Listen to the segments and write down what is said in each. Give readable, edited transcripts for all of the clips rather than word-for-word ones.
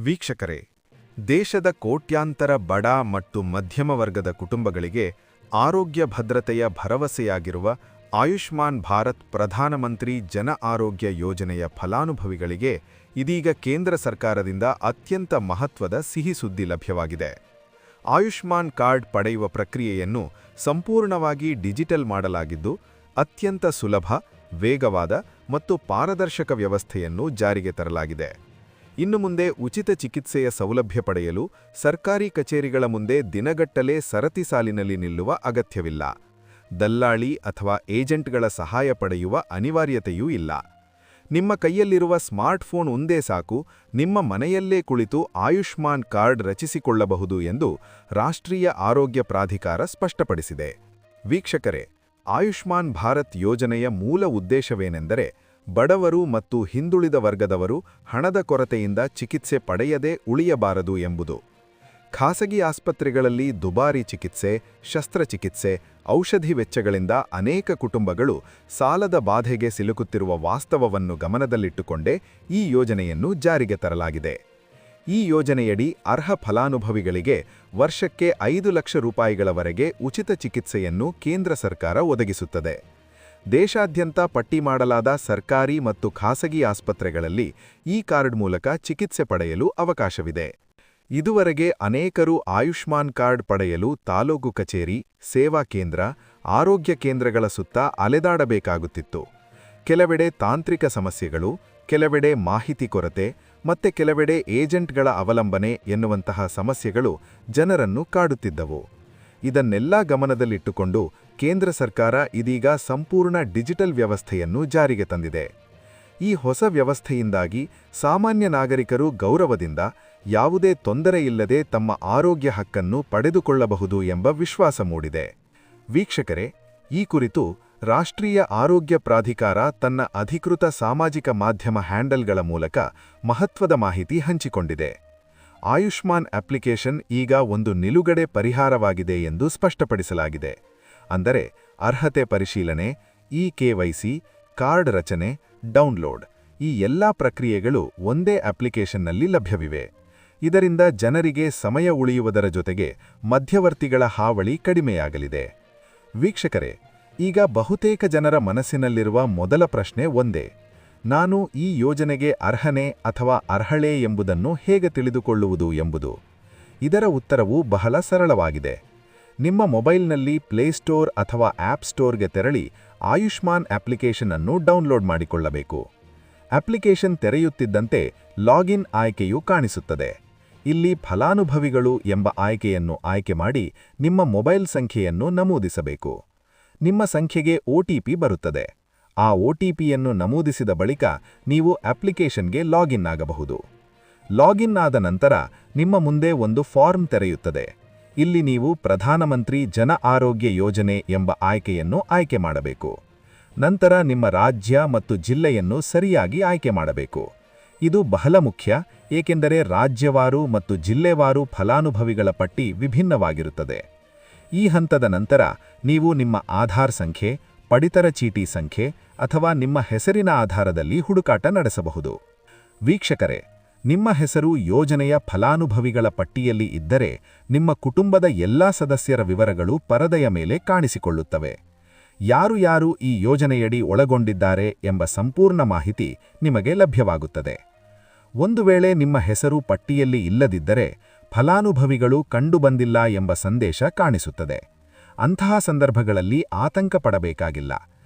ವೀಕ್ಷಕರೇ, ದೇಶದ ಕೋಟ್ಯಾಂತರ ಬಡ ಮತ್ತು ಮಧ್ಯಮ ವರ್ಗದ ಕುಟುಂಬಗಳಿಗೆ ಆರೋಗ್ಯ ಭದ್ರತೆಯ ಭರವಸೆಯಾಗಿರುವ ಆಯುಷ್ಮಾನ್ ಭಾರತ್ ಪ್ರಧಾನಮಂತ್ರಿ ಜನ ಆರೋಗ್ಯ ಯೋಜನೆಯ ಫಲಾನುಭವಿಗಳಿಗೆ ಇದೀಗ ಕೇಂದ್ರ ಸರ್ಕಾರದಿಂದ ಅತ್ಯಂತ ಮಹತ್ವದ ಸಿಹಿ ಸುದ್ದಿ ಲಭ್ಯವಾಗಿದೆ. ಆಯುಷ್ಮಾನ್ ಕಾರ್ಡ್ ಪಡೆಯುವ ಪ್ರಕ್ರಿಯೆಯನ್ನು ಸಂಪೂರ್ಣವಾಗಿ ಡಿಜಿಟಲ್ ಮಾಡಲಾಗಿದ್ದು, ಅತ್ಯಂತ ಸುಲಭ, ವೇಗವಾದ ಮತ್ತು ಪಾರದರ್ಶಕ ವ್ಯವಸ್ಥೆಯನ್ನು ಜಾರಿಗೆ ತರಲಾಗಿದೆ. ಇನ್ನು ಮುಂದೆ ಉಚಿತ ಚಿಕಿತ್ಸೆಯ ಸೌಲಭ್ಯ ಪಡೆಯಲು ಸರ್ಕಾರಿ ಕಚೇರಿಗಳ ಮುಂದೆ ದಿನಗಟ್ಟಲೆ ಸರತಿ ಸಾಲಿನಲ್ಲಿ ನಿಲ್ಲುವ ಅಗತ್ಯವಿಲ್ಲ. ದಲ್ಲಾಳಿ ಅಥವಾ ಏಜೆಂಟ್ಗಳ ಸಹಾಯ ಪಡೆಯುವ ಅನಿವಾರ್ಯತೆಯೂ ಇಲ್ಲ. ನಿಮ್ಮ ಕೈಯಲ್ಲಿರುವ ಸ್ಮಾರ್ಟ್ಫೋನ್ ಒಂದೇ ಸಾಕು, ನಿಮ್ಮ ಮನೆಯಲ್ಲೇ ಕುಳಿತು ಆಯುಷ್ಮಾನ್ ಕಾರ್ಡ್ ರಚಿಸಿಕೊಳ್ಳಬಹುದು ಎಂದು ರಾಷ್ಟ್ರೀಯ ಆರೋಗ್ಯ ಪ್ರಾಧಿಕಾರ ಸ್ಪಷ್ಟಪಡಿಸಿದೆ. ವೀಕ್ಷಕರೇ, ಆಯುಷ್ಮಾನ್ ಭಾರತ್ ಯೋಜನೆಯ ಮೂಲ ಉದ್ದೇಶವೇನೆಂದರೆ ಬಡವರು ಮತ್ತು ಹಿಂದುಳಿದ ವರ್ಗದವರು ಹಣದ ಕೊರತೆಯಿಂದ ಚಿಕಿತ್ಸೆ ಪಡೆಯದೇ ಉಳಿಯಬಾರದು ಎಂಬುದು. ಖಾಸಗಿ ಆಸ್ಪತ್ರೆಗಳಲ್ಲಿ ದುಬಾರಿ ಚಿಕಿತ್ಸೆ, ಶಸ್ತ್ರಚಿಕಿತ್ಸೆ, ಔಷಧಿ ವೆಚ್ಚಗಳಿಂದ ಅನೇಕ ಕುಟುಂಬಗಳು ಸಾಲದ ಬಾಧೆಗೆ ಸಿಲುಕುತ್ತಿರುವ ವಾಸ್ತವವನ್ನು ಗಮನದಲ್ಲಿಟ್ಟುಕೊಂಡೇ ಈ ಯೋಜನೆಯನ್ನು ಜಾರಿಗೆ ತರಲಾಗಿದೆ. ಈ ಯೋಜನೆಯಡಿ ಅರ್ಹ ಫಲಾನುಭವಿಗಳಿಗೆ ವರ್ಷಕ್ಕೆ 5 ಲಕ್ಷ ರೂಪಾಯಿಗಳವರೆಗೆ ಉಚಿತ ಚಿಕಿತ್ಸೆಯನ್ನು ಕೇಂದ್ರ ಸರ್ಕಾರ ಒದಗಿಸುತ್ತದೆ. ದೇಶಾದ್ಯಂತ ಪಟ್ಟಿ ಮಾಡಲಾದ ಸರ್ಕಾರಿ ಮತ್ತು ಖಾಸಗಿ ಆಸ್ಪತ್ರೆಗಳಲ್ಲಿ ಈ ಕಾರ್ಡ್ ಮೂಲಕ ಚಿಕಿತ್ಸೆ ಪಡೆಯಲು ಅವಕಾಶವಿದೆ. ಇದುವರೆಗೆ ಅನೇಕರು ಆಯುಷ್ಮಾನ್ ಕಾರ್ಡ್ ಪಡೆಯಲು ತಾಲೂಕು ಕಚೇರಿ, ಸೇವಾ ಕೇಂದ್ರ, ಆರೋಗ್ಯ ಕೇಂದ್ರಗಳ ಸುತ್ತ ಅಲೆದಾಡಬೇಕಾಗುತ್ತಿತ್ತು. ಕೆಲವೆಡೆ ತಾಂತ್ರಿಕ ಸಮಸ್ಯೆಗಳು, ಕೆಲವೆಡೆ ಮಾಹಿತಿ ಕೊರತೆ, ಮತ್ತೆ ಕೆಲವೆಡೆ ಏಜೆಂಟ್ಗಳ ಅವಲಂಬನೆ ಎನ್ನುವಂತಹ ಸಮಸ್ಯೆಗಳು ಜನರನ್ನು ಕಾಡುತ್ತಿದ್ದವು. ಇದನ್ನೆಲ್ಲ ಗಮನದಲ್ಲಿಟ್ಟುಕೊಂಡು ಕೇಂದ್ರ ಸರ್ಕಾರ ಇದೀಗ ಸಂಪೂರ್ಣ ಡಿಜಿಟಲ್ ವ್ಯವಸ್ಥೆಯನ್ನು ಜಾರಿಗೆ ತಂದಿದೆ. ಈ ಹೊಸ ವ್ಯವಸ್ಥೆಯಿಂದಾಗಿ ಸಾಮಾನ್ಯ ನಾಗರಿಕರು ಗೌರವದಿಂದ, ಯಾವುದೇ ತೊಂದರೆಯಿಲ್ಲದೆ ತಮ್ಮ ಆರೋಗ್ಯ ಹಕ್ಕನ್ನು ಪಡೆದುಕೊಳ್ಳಬಹುದು ಎಂಬ ವಿಶ್ವಾಸ ಮೂಡಿದೆ. ವೀಕ್ಷಕರೇ, ಈ ಕುರಿತು ರಾಷ್ಟ್ರೀಯ ಆರೋಗ್ಯ ಪ್ರಾಧಿಕಾರ ತನ್ನ ಅಧಿಕೃತ ಸಾಮಾಜಿಕ ಮಾಧ್ಯಮ ಹ್ಯಾಂಡಲ್ಗಳ ಮೂಲಕ ಮಹತ್ವದ ಮಾಹಿತಿ ಹಂಚಿಕೊಂಡಿದೆ. ಆಯುಷ್ಮಾನ್ ಅಪ್ಲಿಕೇಶನ್ ಈಗ ಒಂದು ನಿಲುಗಡೆ ಪರಿಹಾರವಾಗಿದೆ ಎಂದು ಸ್ಪಷ್ಟಪಡಿಸಲಾಗಿದೆ. ಅಂದರೆ ಅರ್ಹತೆ ಪರಿಶೀಲನೆ, KYC, ಕಾರ್ಡ್ ರಚನೆ, ಡೌನ್ಲೋಡ್ ಈ ಎಲ್ಲಾ ಪ್ರಕ್ರಿಯೆಗಳು ಒಂದೇ ಅಪ್ಲಿಕೇಶನ್ನಲ್ಲಿ ಲಭ್ಯವಿವೆ. ಇದರಿಂದ ಜನರಿಗೆ ಸಮಯ ಉಳಿಯುವುದರ ಜೊತೆಗೆ ಮಧ್ಯವರ್ತಿಗಳ ಹಾವಳಿ ಕಡಿಮೆಯಾಗಲಿದೆ. ವೀಕ್ಷಕರೇ, ಈಗ ಬಹುತೇಕ ಜನರ ಮನಸ್ಸಿನಲ್ಲಿರುವ ಮೊದಲ ಪ್ರಶ್ನೆ ಒಂದೇ: ನಾನು ಈ ಯೋಜನೆಗೆ ಅರ್ಹನೇ ಅಥವಾ ಅರ್ಹಳೇ ಎಂಬುದನ್ನು ಹೇಗೆ ತಿಳಿದುಕೊಳ್ಳುವುದು ಎಂಬುದು. ಇದರ ಉತ್ತರವು ಬಹಳ ಸರಳವಾಗಿದೆ. ನಿಮ್ಮ ಮೊಬೈಲ್ನಲ್ಲಿ ಪ್ಲೇಸ್ಟೋರ್ ಅಥವಾ ಆಪ್ ಸ್ಟೋರ್ಗೆ ತೆರಳಿ ಆಯುಷ್ಮಾನ್ ಅಪ್ಲಿಕೇಶನ್ ಅನ್ನು ಡೌನ್ಲೋಡ್ ಮಾಡಿಕೊಳ್ಳಬೇಕು. ಅಪ್ಲಿಕೇಶನ್ ತೆರೆಯುತ್ತಿದ್ದಂತೆ ಲಾಗಿನ್ ಆಯ್ಕೆಯು ಕಾಣಿಸುತ್ತದೆ. ಇಲ್ಲಿ ಫಲಾನುಭವಿಗಳು ಎಂಬ ಆಯ್ಕೆಯನ್ನು ಆಯ್ಕೆ ಮಾಡಿ ನಿಮ್ಮ ಮೊಬೈಲ್ ಸಂಖ್ಯೆಯನ್ನು ನಮೂದಿಸಬೇಕು. ನಿಮ್ಮ ಸಂಖ್ಯೆಗೆ OTP ಬರುತ್ತದೆ. ಆ OTPಯನ್ನು ನಮೂದಿಸಿದ ಬಳಿಕ ನೀವು ಅಪ್ಲಿಕೇಶನ್ಗೆ ಲಾಗಿನ್ ಆಗಬಹುದು. ಲಾಗಿನ್ ಆದ ನಂತರ ನಿಮ್ಮ ಮುಂದೆ ಒಂದು ಫಾರ್ಮ್ ತೆರೆಯುತ್ತದೆ. ಇಲ್ಲಿ ನೀವು ಪ್ರಧಾನಮಂತ್ರಿ ಜನ ಆರೋಗ್ಯ ಯೋಜನೆ ಎಂಬ ಆಯ್ಕೆಯನ್ನು ಆಯ್ಕೆ ಮಾಡಬೇಕು. ನಂತರ ನಿಮ್ಮ ರಾಜ್ಯ ಮತ್ತು ಜಿಲ್ಲೆಯನ್ನು ಸರಿಯಾಗಿ ಆಯ್ಕೆ ಮಾಡಬೇಕು. ಇದು ಬಹಳ ಮುಖ್ಯ, ಏಕೆಂದರೆ ರಾಜ್ಯವಾರು ಮತ್ತು ಜಿಲ್ಲೆವಾರು ಫಲಾನುಭವಿಗಳ ಪಟ್ಟಿ ವಿಭಿನ್ನವಾಗಿರುತ್ತದೆ. ಈ ಹಂತದ ನಂತರ ನೀವು ನಿಮ್ಮ ಆಧಾರ್ ಸಂಖ್ಯೆ, ಪಡಿತರ ಚೀಟಿ ಸಂಖ್ಯೆ ಅಥವಾ ನಿಮ್ಮ ಹೆಸರಿನ ಆಧಾರದಲ್ಲಿ ಹುಡುಕಾಟ ನಡೆಸಬಹುದು. ವೀಕ್ಷಕರೇ, ನಿಮ್ಮ ಹೆಸರು ಯೋಜನೆಯ ಫಲಾನುಭವಿಗಳ ಪಟ್ಟಿಯಲ್ಲಿ ಇದ್ದರೆ ನಿಮ್ಮ ಕುಟುಂಬದ ಎಲ್ಲಾ ಸದಸ್ಯರ ವಿವರಗಳು ಪರದೆಯ ಮೇಲೆ ಕಾಣಿಸಿಕೊಳ್ಳುತ್ತವೆ. ಯಾರು ಈ ಯೋಜನೆಯಡಿ ಒಳಗೊಂಡಿದ್ದಾರೆ ಎಂಬ ಸಂಪೂರ್ಣ ಮಾಹಿತಿ ನಿಮಗೆ ಲಭ್ಯವಾಗುತ್ತದೆ. ಒಂದು ವೇಳೆ ನಿಮ್ಮ ಹೆಸರು ಪಟ್ಟಿಯಲ್ಲಿ ಇಲ್ಲದಿದ್ದರೆ ಫಲಾನುಭವಿಗಳು ಕಂಡುಬಂದಿಲ್ಲ ಎಂಬ ಸಂದೇಶ ಕಾಣಿಸುತ್ತದೆ. ಅಂತಹ ಸಂದರ್ಭಗಳಲ್ಲಿ ಆತಂಕ ಪಡಬೇಕಾಗಿಲ್ಲ.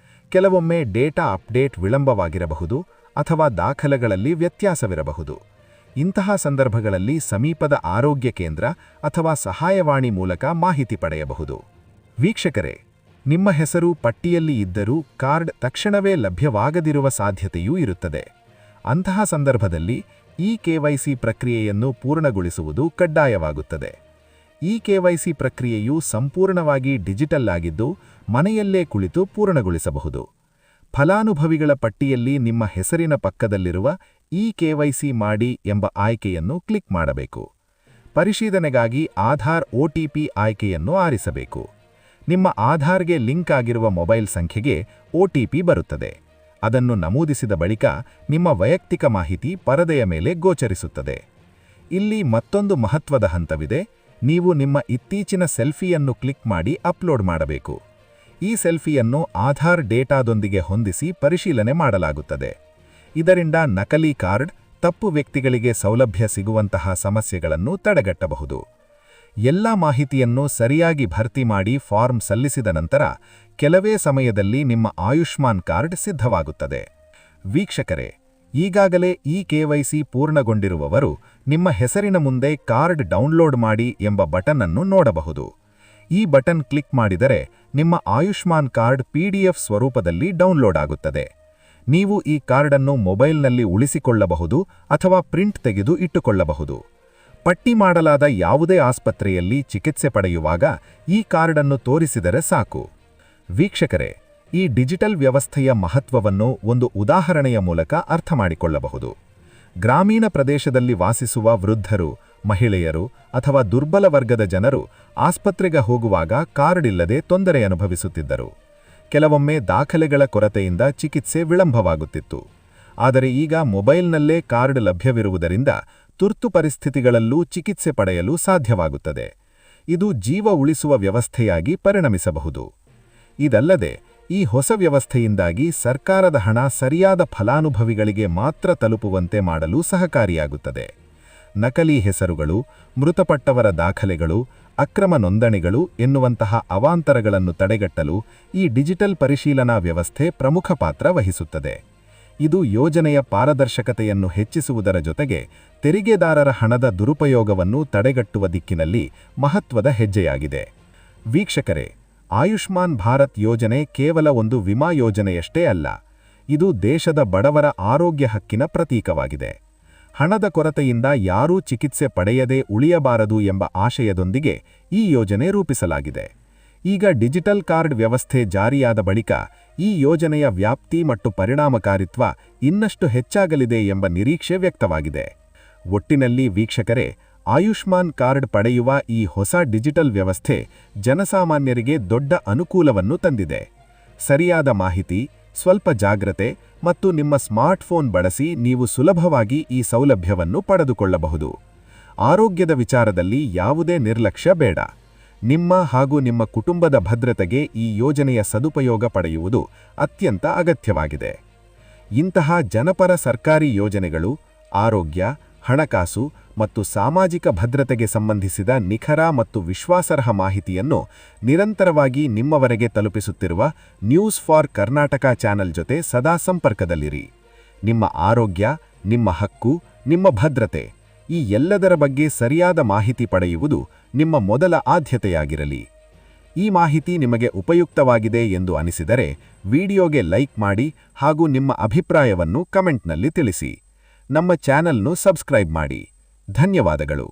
ಕೆಲವೊಮ್ಮೆ ಡೇಟಾ ಅಪ್ಡೇಟ್ ವಿಳಂಬವಾಗಿರಬಹುದು ಅಥವಾ ದಾಖಲೆಗಳಲ್ಲಿ ವ್ಯತ್ಯಾಸವಿರಬಹುದು. ಇಂತಹ ಸಂದರ್ಭಗಳಲ್ಲಿ ಸಮೀಪದ ಆರೋಗ್ಯ ಕೇಂದ್ರ ಅಥವಾ ಸಹಾಯವಾಣಿ ಮೂಲಕ ಮಾಹಿತಿ ಪಡೆಯಬಹುದು. ವೀಕ್ಷಕರೇ, ನಿಮ್ಮ ಹೆಸರು ಪಟ್ಟಿಯಲ್ಲಿ ಇದ್ದರೂ ಕಾರ್ಡ್ ತಕ್ಷಣವೇ ಲಭ್ಯವಾಗದಿರುವ ಸಾಧ್ಯತೆಯೂ ಇರುತ್ತದೆ. ಅಂತಹ ಸಂದರ್ಭದಲ್ಲಿ KYC ಪ್ರಕ್ರಿಯೆಯನ್ನು ಪೂರ್ಣಗೊಳಿಸುವುದು ಕಡ್ಡಾಯವಾಗುತ್ತದೆ. KYC ಪ್ರಕ್ರಿಯೆಯು ಸಂಪೂರ್ಣವಾಗಿ ಡಿಜಿಟಲ್ ಆಗಿದ್ದು ಮನೆಯಲ್ಲೇ ಕುಳಿತು ಪೂರ್ಣಗೊಳಿಸಬಹುದು. ಫಲಾನುಭವಿಗಳ ಪಟ್ಟಿಯಲ್ಲಿ ನಿಮ್ಮ ಹೆಸರಿನ ಪಕ್ಕದಲ್ಲಿರುವ KYC ಮಾಡಿ ಎಂಬ ಆಯ್ಕೆಯನ್ನು ಕ್ಲಿಕ್ ಮಾಡಬೇಕು. ಪರಿಶೀಲನೆಗಾಗಿ ಆಧಾರ್ OTP ಆಯ್ಕೆಯನ್ನು ಆರಿಸಬೇಕು. ನಿಮ್ಮ ಆಧಾರ್ಗೆ ಲಿಂಕ್ ಆಗಿರುವ ಮೊಬೈಲ್ ಸಂಖ್ಯೆಗೆ OTP ಬರುತ್ತದೆ. ಅದನ್ನು ನಮೂದಿಸಿದ ಬಳಿಕ ನಿಮ್ಮ ವೈಯಕ್ತಿಕ ಮಾಹಿತಿ ಪರದೆಯ ಮೇಲೆ ಗೋಚರಿಸುತ್ತದೆ. ಇಲ್ಲಿ ಮತ್ತೊಂದು ಮಹತ್ವದ ಹಂತವಿದೆ. ನೀವು ನಿಮ್ಮ ಇತ್ತೀಚಿನ ಸೆಲ್ಫಿಯನ್ನು ಕ್ಲಿಕ್ ಮಾಡಿ ಅಪ್ಲೋಡ್ ಮಾಡಬೇಕು. ಈ ಸೆಲ್ಫಿಯನ್ನು ಆಧಾರ್ ಡೇಟಾದೊಂದಿಗೆ ಹೊಂದಿಸಿ ಪರಿಶೀಲನೆ ಮಾಡಲಾಗುತ್ತದೆ. ಇದರಿಂದ ನಕಲಿ ಕಾರ್ಡ್, ತಪ್ಪು ವ್ಯಕ್ತಿಗಳಿಗೆ ಸೌಲಭ್ಯ ಸಿಗುವಂತಹ ಸಮಸ್ಯೆಗಳನ್ನು ತಡೆಗಟ್ಟಬಹುದು. ಎಲ್ಲ ಮಾಹಿತಿಯನ್ನು ಸರಿಯಾಗಿ ಭರ್ತಿ ಮಾಡಿ ಫಾರ್ಮ್ ಸಲ್ಲಿಸಿದ ನಂತರ ಕೆಲವೇ ಸಮಯದಲ್ಲಿ ನಿಮ್ಮ ಆಯುಷ್ಮಾನ್ ಕಾರ್ಡ್ ಸಿದ್ಧವಾಗುತ್ತದೆ. ವೀಕ್ಷಕರೇ, ಈಗಾಗಲೇ ಈ KYC ಪೂರ್ಣಗೊಂಡಿರುವವರು ನಿಮ್ಮ ಹೆಸರಿನ ಮುಂದೆ ಕಾರ್ಡ್ ಡೌನ್ಲೋಡ್ ಮಾಡಿ ಎಂಬ ಬಟನ್ ಅನ್ನು ನೋಡಬಹುದು. ಈ ಬಟನ್ ಕ್ಲಿಕ್ ಮಾಡಿದರೆ ನಿಮ್ಮ ಆಯುಷ್ಮಾನ್ ಕಾರ್ಡ್ PDF ಸ್ವರೂಪದಲ್ಲಿ ಡೌನ್ಲೋಡ್ ಆಗುತ್ತದೆ. ನೀವು ಈ ಕಾರ್ಡನ್ನು ಮೊಬೈಲ್ನಲ್ಲಿ ಉಳಿಸಿಕೊಳ್ಳಬಹುದು ಅಥವಾ ಪ್ರಿಂಟ್ ತೆಗೆದು ಇಟ್ಟುಕೊಳ್ಳಬಹುದು. ಪಟ್ಟಿ ಮಾಡಲಾದ ಯಾವುದೇ ಆಸ್ಪತ್ರೆಯಲ್ಲಿ ಚಿಕಿತ್ಸೆ ಪಡೆಯುವಾಗ ಈ ಕಾರ್ಡನ್ನು ತೋರಿಸಿದರೆ ಸಾಕು. ವೀಕ್ಷಕರೇ, ಈ ಡಿಜಿಟಲ್ ವ್ಯವಸ್ಥೆಯ ಮಹತ್ವವನ್ನು ಒಂದು ಉದಾಹರಣೆಯ ಮೂಲಕ ಅರ್ಥಮಾಡಿಕೊಳ್ಳಬಹುದು. ಗ್ರಾಮೀಣ ಪ್ರದೇಶದಲ್ಲಿ ವಾಸಿಸುವ ವೃದ್ಧರು, ಮಹಿಳೆಯರು ಅಥವಾ ದುರ್ಬಲ ವರ್ಗದ ಜನರು ಆಸ್ಪತ್ರೆಗೆ ಹೋಗುವಾಗ ಕಾರ್ಡ್ ಇಲ್ಲದೆ ತೊಂದರೆ ಅನುಭವಿಸುತ್ತಿದ್ದರು. ಕೆಲವೊಮ್ಮೆ ದಾಖಲೆಗಳ ಕೊರತೆಯಿಂದ ಚಿಕಿತ್ಸೆ ವಿಳಂಬವಾಗುತ್ತಿತ್ತು. ಆದರೆ ಈಗ ಮೊಬೈಲ್ನಲ್ಲೇ ಕಾರ್ಡ್ ಲಭ್ಯವಿರುವುದರಿಂದ ತುರ್ತು ಪರಿಸ್ಥಿತಿಗಳಲ್ಲೂ ಚಿಕಿತ್ಸೆ ಪಡೆಯಲು ಸಾಧ್ಯವಾಗುತ್ತದೆ. ಇದು ಜೀವ ಉಳಿಸುವ ವ್ಯವಸ್ಥೆಯಾಗಿ ಪರಿಣಮಿಸಬಹುದು. ಇದಲ್ಲದೆ ಈ ಹೊಸ ವ್ಯವಸ್ಥೆಯಿಂದಾಗಿ ಸರ್ಕಾರದ ಹಣ ಸರಿಯಾದ ಫಲಾನುಭವಿಗಳಿಗೆ ಮಾತ್ರ ತಲುಪುವಂತೆ ಮಾಡಲು ಸಹಕಾರಿಯಾಗುತ್ತದೆ. ನಕಲಿ ಹೆಸರುಗಳು, ಮೃತಪಟ್ಟವರ ದಾಖಲೆಗಳು, ಅಕ್ರಮ ನೋಂದಣಿಗಳು ಎನ್ನುವಂತಹ ಅವಾಂತರಗಳನ್ನು ತಡೆಗಟ್ಟಲು ಈ ಡಿಜಿಟಲ್ ಪರಿಶೀಲನಾ ವ್ಯವಸ್ಥೆ ಪ್ರಮುಖ ಪಾತ್ರ ವಹಿಸುತ್ತದೆ. ಇದು ಯೋಜನೆಯ ಪಾರದರ್ಶಕತೆಯನ್ನು ಹೆಚ್ಚಿಸುವುದರ ಜೊತೆಗೆ ತೆರಿಗೆದಾರರ ಹಣದ ದುರುಪಯೋಗವನ್ನು ತಡೆಗಟ್ಟುವ ದಿಕ್ಕಿನಲ್ಲಿ ಮಹತ್ವದ ಹೆಜ್ಜೆಯಾಗಿದೆ. ವೀಕ್ಷಕರೇ, ಆಯುಷ್ಮಾನ್ ಭಾರತ್ ಯೋಜನೆ ಕೇವಲ ಒಂದು ವಿಮಾ ಯೋಜನೆಯಷ್ಟೇ ಅಲ್ಲ. ಇದು ದೇಶದ ಬಡವರ ಆರೋಗ್ಯ ಹಕ್ಕಿನ ಪ್ರತೀಕವಾಗಿದೆ. ಹಣದ ಕೊರತೆಯಿಂದ ಯಾರೂ ಚಿಕಿತ್ಸೆ ಪಡೆಯದೇ ಉಳಿಯಬಾರದು ಎಂಬ ಆಶಯದೊಂದಿಗೆ ಈ ಯೋಜನೆ ರೂಪಿಸಲಾಗಿದೆ. ಈಗ ಡಿಜಿಟಲ್ ಕಾರ್ಡ್ ವ್ಯವಸ್ಥೆ ಜಾರಿಯಾದ ಬಳಿಕ ಈ ಯೋಜನೆಯ ವ್ಯಾಪ್ತಿ ಮತ್ತು ಪರಿಣಾಮಕಾರಿತ್ವ ಇನ್ನಷ್ಟು ಹೆಚ್ಚಾಗಲಿದೆ ಎಂಬ ನಿರೀಕ್ಷೆ ವ್ಯಕ್ತವಾಗಿದೆ. ಒಟ್ಟಿನಲ್ಲಿ ವೀಕ್ಷಕರೇ, ಆಯುಷ್ಮಾನ್ ಕಾರ್ಡ್ ಪಡೆಯುವ ಈ ಹೊಸ ಡಿಜಿಟಲ್ ವ್ಯವಸ್ಥೆ ಜನಸಾಮಾನ್ಯರಿಗೆ ದೊಡ್ಡ ಅನುಕೂಲವನ್ನು ತಂದಿದೆ. ಸರಿಯಾದ ಮಾಹಿತಿ, ಸ್ವಲ್ಪ ಜಾಗ್ರತೆ ಮತ್ತು ನಿಮ್ಮ ಸ್ಮಾರ್ಟ್ಫೋನ್ ಬಳಸಿ ನೀವು ಸುಲಭವಾಗಿ ಈ ಸೌಲಭ್ಯವನ್ನು ಪಡೆದುಕೊಳ್ಳಬಹುದು. ಆರೋಗ್ಯದ ವಿಚಾರದಲ್ಲಿ ಯಾವುದೇ ನಿರ್ಲಕ್ಷ್ಯ ಬೇಡ. ನಿಮ್ಮ ಹಾಗೂ ನಿಮ್ಮ ಕುಟುಂಬದ ಭದ್ರತೆಗೆ ಈ ಯೋಜನೆಯ ಸದುಪಯೋಗ ಪಡೆಯುವುದು ಅತ್ಯಂತ ಅಗತ್ಯವಾಗಿದೆ. ಇಂತಹ ಜನಪರ ಸರ್ಕಾರಿ ಯೋಜನೆಗಳು ಆರೋಗ್ಯ, ಹಣಕಾಸು ಮತ್ತು ಸಾಮಾಜಿಕ ಭದ್ರತೆಗೆ ಸಂಬಂಧಿಸಿದ ನಿಖರ ಮತ್ತು ವಿಶ್ವಾಸಾರ್ಹ ಮಾಹಿತಿಯನ್ನು ನಿರಂತರವಾಗಿ ನಿಮ್ಮವರೆಗೆ ತಲುಪಿಸುತ್ತಿರುವ ನ್ಯೂಸ್ ಫಾರ್ ಕರ್ನಾಟಕ ಚಾನೆಲ್ ಜೊತೆ ಸದಾ ಸಂಪರ್ಕದಲ್ಲಿರಿ. ನಿಮ್ಮ ಆರೋಗ್ಯ, ನಿಮ್ಮ ಹಕ್ಕು, ನಿಮ್ಮ ಭದ್ರತೆ ಈ ಎಲ್ಲದರ ಬಗ್ಗೆ ಸರಿಯಾದ ಮಾಹಿತಿ ಪಡೆಯುವುದು ನಿಮ್ಮ ಮೊದಲ ಆದ್ಯತೆಯಾಗಿರಲಿ. ಈ ಮಾಹಿತಿ ನಿಮಗೆ ಉಪಯುಕ್ತವಾಗಿದೆ ಎಂದು ಅನಿಸಿದರೆ ವಿಡಿಯೋಗೆ ಲೈಕ್ ಮಾಡಿ ಹಾಗೂ ನಿಮ್ಮ ಅಭಿಪ್ರಾಯವನ್ನು ಕಮೆಂಟ್ನಲ್ಲಿ ತಿಳಿಸಿ. ನಮ್ಮ ಚಾನೆಲ್ను ಸಬ್ಸ್ಕ್ರೈಬ್ ಮಾಡಿ. ಧನ್ಯವಾದಗಳು.